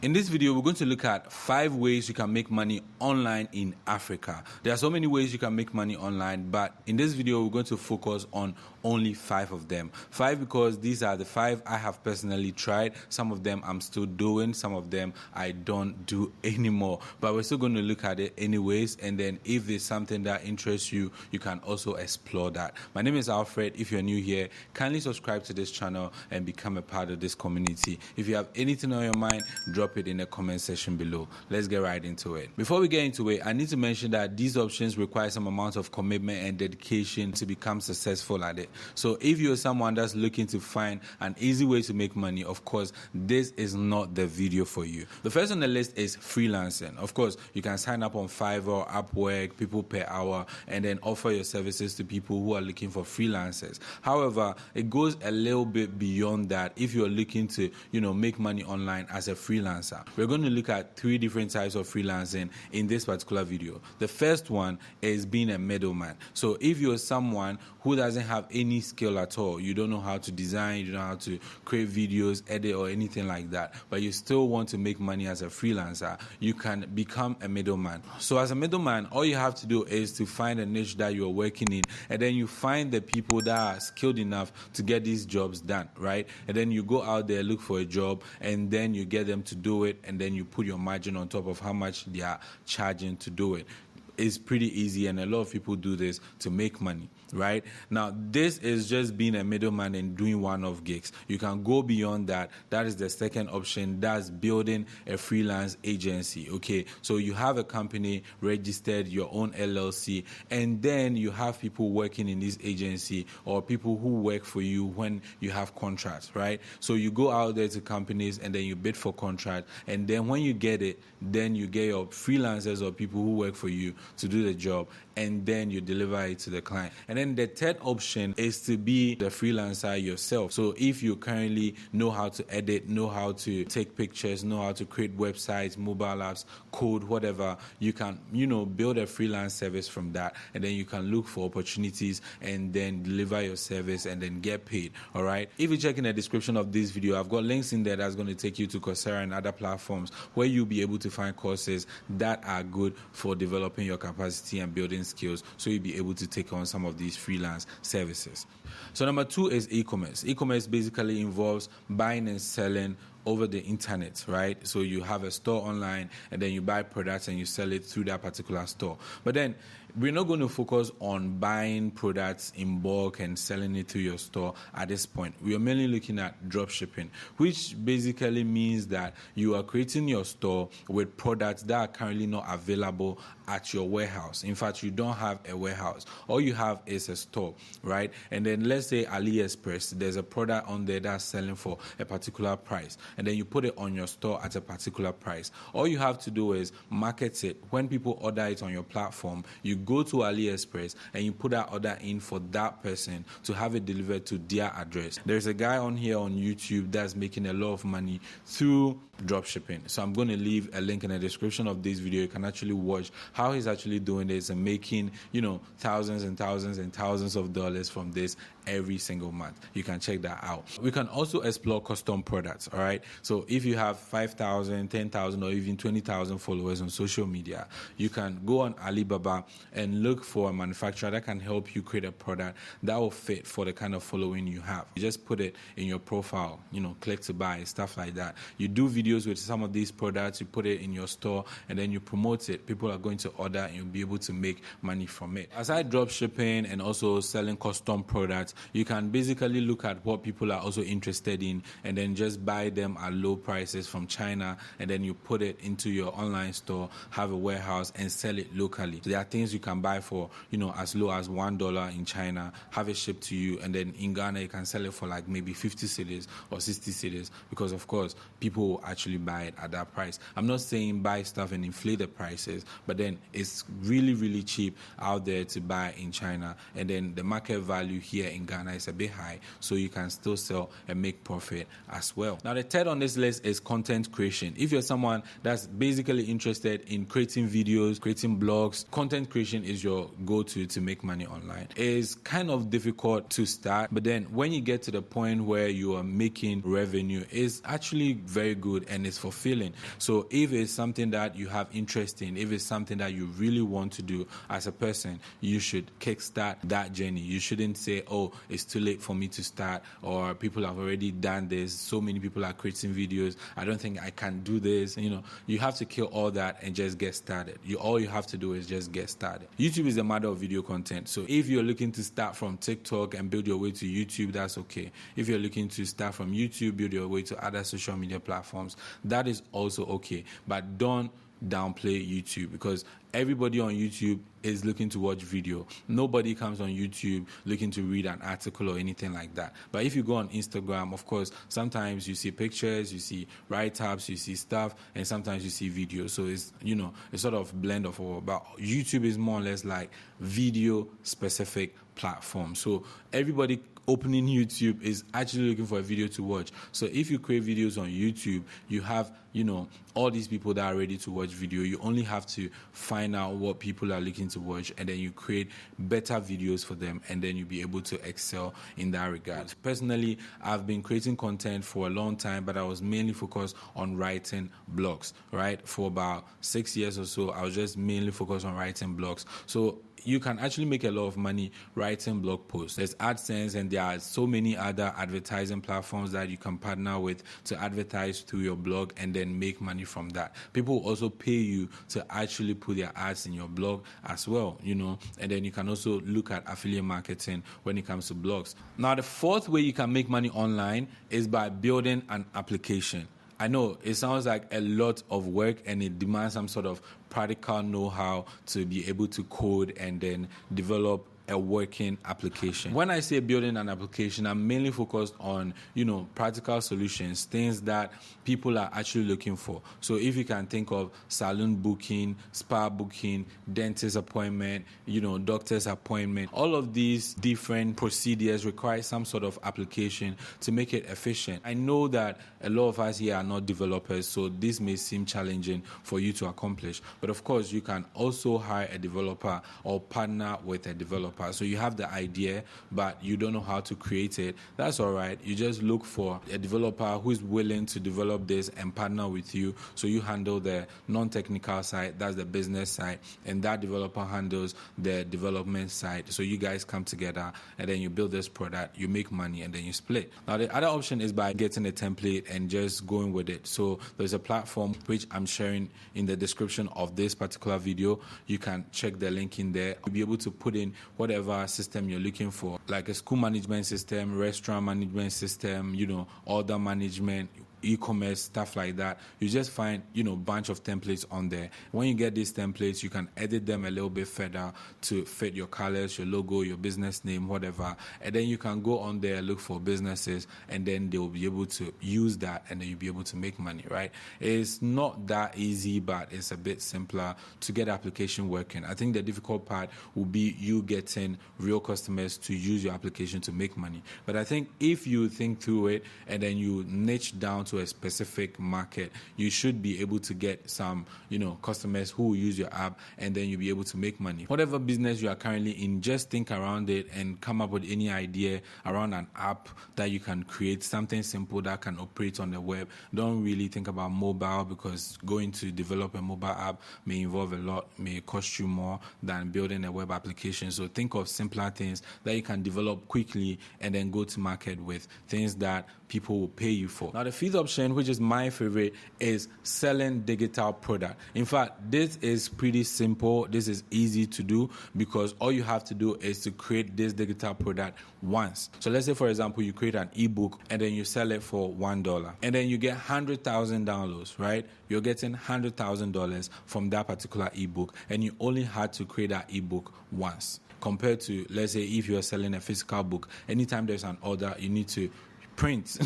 In this video, we're going to look at 5 ways you can make money online in Africa. There are so many ways you can make money online, but in this video, we're going to focus on only 5 of them. 5 because these are the 5 I have personally tried. Some of them I'm still doing, some of them I don't do anymore. But we're still going to look at it anyways, and then if there's something that interests you, you can also explore that. My name is Alfred. If you're new here, kindly subscribe to this channel and become a part of this community. If you have anything on your mind, drop it in the comment section below. Let's get right into it. Before we get into it, I need to mention that these options require some amount of commitment and dedication to become successful at it. So if you're someone that's looking to find an easy way to make money, of course, this is not the video for you. The first on the list is freelancing. Of course, you can sign up on Fiverr, Upwork, people per hour, and then offer your services to people who are looking for freelancers. However, it goes a little bit beyond that if you're looking to, make money online as a freelancer. We're going to look at 3 different types of freelancing in this particular video. The first one is being a middleman. So if you're someone who doesn't have any skill at all, you don't know how to design, you don't know how to create videos, edit, or anything like that, but you still want to make money as a freelancer, you can become a middleman. So as a middleman, all you have to do is to find a niche that you're working in, and then you find the people that are skilled enough to get these jobs done, right? And then you go out there, look for a job, and then you get them to do it, and then you put your margin on top of how much they are charging to do it. It's pretty easy, and a lot of people do this to make money, right? Now, this is just being a middleman and doing one-off gigs. You can go beyond that. That is the second option. That's building a freelance agency, okay? So you have a company registered, your own LLC, and then you have people working in this agency or people who work for you when you have contracts, right? So you go out there to companies and then you bid for contract, and then when you get it, then you get your freelancers or people who work for you to do the job, and then you deliver it to the client. And then the third option is to be the freelancer yourself. So if you currently know how to edit, know how to take pictures, know how to create websites, mobile apps, code, whatever, you can, build a freelance service from that, and then you can look for opportunities and then deliver your service and then get paid, all right? If you check in the description of this video, I've got links in there that's going to take you to Coursera and other platforms where you'll be able to find courses that are good for developing your capacity and building skills, so you'll be able to take on some of these freelance services. So number 2 is e-commerce. E-commerce basically involves buying and selling over the internet, right? So you have a store online, and then you buy products and you sell it through that particular store. But then we're not going to focus on buying products in bulk and selling it through your store at this point. We are mainly looking at drop shipping, which basically means that you are creating your store with products that are currently not available at your warehouse. In fact, you don't have a warehouse. All you have is a store, right? And then let's say AliExpress, there's a product on there that's selling for a particular price, and then you put it on your store at a particular price. All you have to do is market it. When people order it on your platform, you go to AliExpress and you put that order in for that person to have it delivered to their address. There's a guy on here on YouTube that's making a lot of money through drop shipping. So I'm going to leave a link in the description of this video. You can actually watch how he's actually doing this and making, thousands and thousands and thousands of dollars from this every single month. You can check that out. We can also explore custom products, all right? So if you have 5,000, 10,000, or even 20,000 followers on social media, you can go on Alibaba and look for a manufacturer that can help you create a product that will fit for the kind of following you have. You just put it in your profile, click to buy, stuff like that. You do videos with some of these products, you put it in your store, and then you promote it. People are going to order, and you'll be able to make money from it. Aside drop shipping and also selling custom products, you can basically look at what people are also interested in and then just buy them at low prices from China, and then you put it into your online store, have a warehouse, and sell it locally. So there are things you can buy for, as low as $1 in China, have it shipped to you, and then in Ghana you can sell it for like maybe 50 cedis or 60 cedis, because of course people will actually buy it at that price. I'm not saying buy stuff and inflate the prices, but then then it's really, really cheap out there to buy in China. And then the market value here in Ghana is a bit high, so you can still sell and make profit as well. Now, the third on this list is content creation. If you're someone that's basically interested in creating videos, creating blogs, content creation is your go-to to make money online. It's kind of difficult to start, but then when you get to the point where you are making revenue, it's actually very good and it's fulfilling. So if it's something that you have interest in, if it's something that you really want to do as a person, you should kickstart that journey. You shouldn't say, oh, it's too late for me to start, or people have already done this, so many people are creating videos, I don't think I can do this. You have to kill all that and just get started. All you have to do is just get started. YouTube is a matter of video content. So if you're looking to start from TikTok and build your way to YouTube, that's okay. If you're looking to start from YouTube, build your way to other social media platforms, that is also okay. But don't downplay YouTube, because everybody on YouTube is looking to watch video. Nobody comes on YouTube looking to read an article or anything like that. But if you go on Instagram, of course, sometimes you see pictures, you see write-ups, you see stuff, and sometimes you see videos. So it's, a sort of blend of all. But YouTube is more or less like video-specific platform. So everybody opening YouTube is actually looking for a video to watch. So if you create videos on YouTube, you have, all these people that are ready to watch video. You only have to find out what people are looking to watch, and then you create better videos for them, and then you'll be able to excel in that regard. Personally, I've been creating content for a long time, but I was mainly focused on writing blogs, right? For about 6 years or so, I was just mainly focused on writing blogs. So you can actually make a lot of money writing blog posts. There's AdSense, and there are so many other advertising platforms that you can partner with to advertise through your blog and then make money from that. People will also pay you to actually put their ads in your blog as well, and then you can also look at affiliate marketing when it comes to blogs. Now, the fourth way you can make money online is by building an application. I know it sounds like a lot of work, and it demands some sort of practical know-how to be able to code and then develop a working application. When I say building an application, I'm mainly focused on, practical solutions, things that people are actually looking for. So if you can think of salon booking, spa booking, dentist appointment, doctor's appointment, all of these different procedures require some sort of application to make it efficient. I know that a lot of us here are not developers, so this may seem challenging for you to accomplish. But of course, you can also hire a developer or partner with a developer. So you have the idea, but you don't know how to create it. That's all right. You just look for a developer who is willing to develop this and partner with you. So you handle the non-technical side, that's the business side, and that developer handles the development side. So you guys come together, and then you build this product, you make money, and then you split. Now, the other option is by getting a template and just going with it. So there's a platform which I'm sharing in the description of this particular video. You can check the link in there. You'll be able to put in whatever system you're looking for, like a school management system, restaurant management system, order management, e-commerce, stuff like that. You just find, bunch of templates on there. When you get these templates, you can edit them a little bit further to fit your colors, your logo, your business name, whatever. And then you can go on there, look for businesses, and then they'll be able to use that, and then you'll be able to make money, right? It's not that easy, but it's a bit simpler to get application working. I think the difficult part will be you getting real customers to use your application to make money. But I think if you think through it and then you niche down to a specific market, you should be able to get some, customers who will use your app, and then you'll be able to make money. Whatever business you are currently in, just think around it and come up with any idea around an app that you can create, something simple that can operate on the web. Don't really think about mobile, because going to develop a mobile app may involve a lot, may cost you more than building a web application. So think of simpler things that you can develop quickly and then go to market with, things that people will pay you for. Now, the fifth option, which is my favorite, is selling digital product. In fact, this is pretty simple. This is easy to do, because all you have to do is to create this digital product once. So let's say, for example, you create an ebook and then you sell it for $1, and then you get 100,000 downloads, right? You're getting $100,000 from that particular ebook, and you only had to create that ebook once. Compared to, let's say, if you're selling a physical book, anytime there's an order, you need to print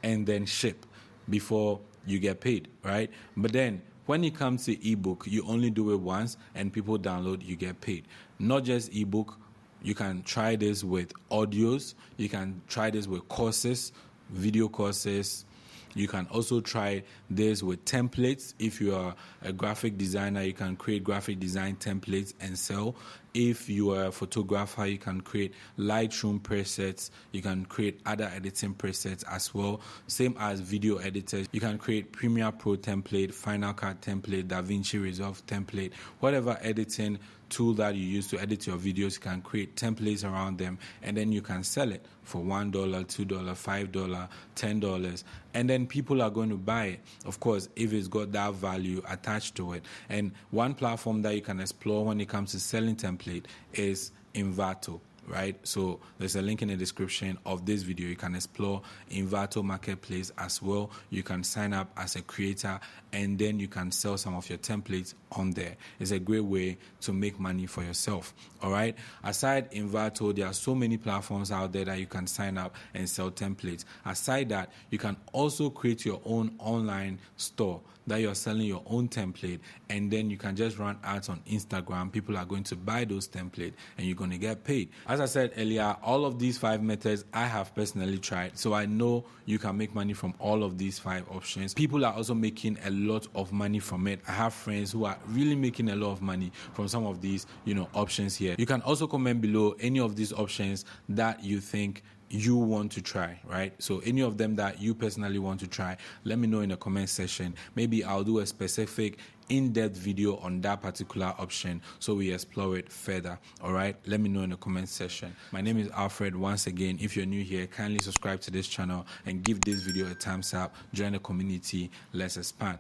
and then ship before you get paid, right? But then when it comes to ebook, you only do it once and people download, you get paid. Not just ebook, you can try this with audios, you can try this with courses, video courses. You can also try this with templates. If you are a graphic designer, you can create graphic design templates and sell. If you are a photographer, you can create Lightroom presets. You can create other editing presets as well. Same as video editors. You can create Premiere Pro template, Final Cut template, DaVinci Resolve template, whatever editing tool that you use to edit your videos. You can create templates around them, and then you can sell it for $1, $2, $5, $10, and then people are going to buy it, of course, if it's got that value attached to it. And one platform that you can explore when it comes to selling template is Envato. Right, so there's a link in the description of this video. You can explore Envato Marketplace as well. You can sign up as a creator, and then you can sell some of your templates on there. It's a great way to make money for yourself. All right, aside Envato, there are so many platforms out there that you can sign up and sell templates. Aside that, you can also create your own online store that you're selling your own template, and then you can just run ads on Instagram. People are going to buy those templates and you're going to get paid. As I said earlier, all of these 5 methods I have personally tried, so I know you can make money from all of these 5 options. People are also making a lot of money from it. I have friends who are really making a lot of money from some of these, options here. You can also comment below any of these options that you think you want to try, right? So any of them that you personally want to try, let me know in the comment section. Maybe I'll do a specific in-depth video on that particular option so we explore it further. All right, let me know in the comment section. My name is Alfred. Once again, if you're new here, kindly subscribe to this channel and give this video a thumbs up. Join the community. Let's expand.